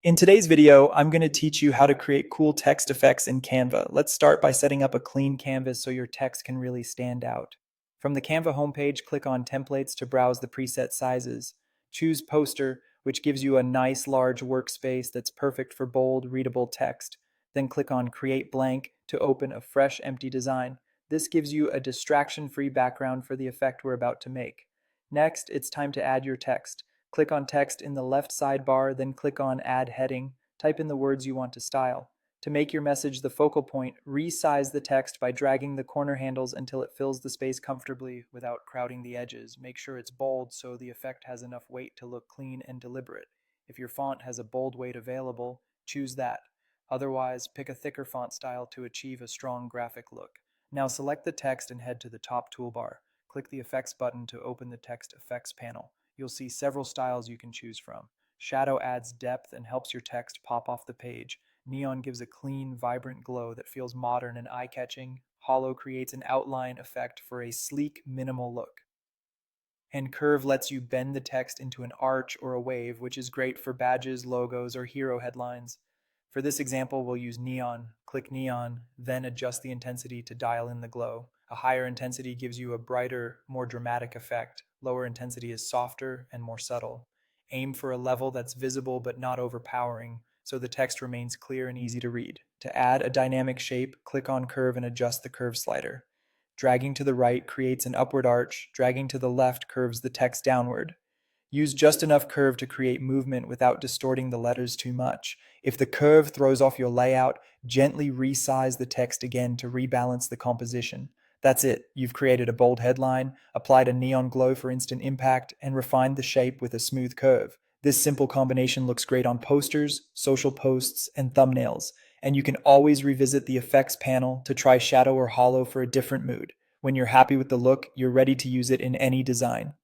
In today's video, I'm going to teach you how to create cool text effects in Canva. Let's start by setting up a clean canvas so your text can really stand out. From the Canva homepage, click on Templates to browse the preset sizes. Choose Poster, which gives you a nice large workspace that's perfect for bold, readable text. Then click on Create Blank to open a fresh, empty design. This gives you a distraction-free background for the effect we're about to make. Next, it's time to add your text. Click on Text in the left sidebar, then click on Add Heading. Type in the words you want to style. To make your message the focal point, resize the text by dragging the corner handles until it fills the space comfortably without crowding the edges. Make sure it's bold so the effect has enough weight to look clean and deliberate. If your font has a bold weight available, choose that. Otherwise, pick a thicker font style to achieve a strong graphic look. Now select the text and head to the top toolbar. Click the Effects button to open the Text Effects panel. You'll see several styles you can choose from. Shadow adds depth and helps your text pop off the page. Neon gives a clean, vibrant glow that feels modern and eye-catching. Hollow creates an outline effect for a sleek, minimal look. And Curve lets you bend the text into an arch or a wave, which is great for badges, logos, or hero headlines. For this example, we'll use Neon. Click Neon, then adjust the intensity to dial in the glow. A higher intensity gives you a brighter, more dramatic effect. Lower intensity is softer and more subtle. Aim for a level that's visible but not overpowering, so the text remains clear and easy to read. To add a dynamic shape, click on Curve and adjust the curve slider. Dragging to the right creates an upward arch, dragging to the left curves the text downward. Use just enough curve to create movement without distorting the letters too much. If the curve throws off your layout, gently resize the text again to rebalance the composition. That's it. You've created a bold headline, applied a neon glow for instant impact, and refined the shape with a smooth curve. This simple combination looks great on posters, social posts, and thumbnails, and you can always revisit the effects panel to try shadow or hollow for a different mood. When you're happy with the look, you're ready to use it in any design.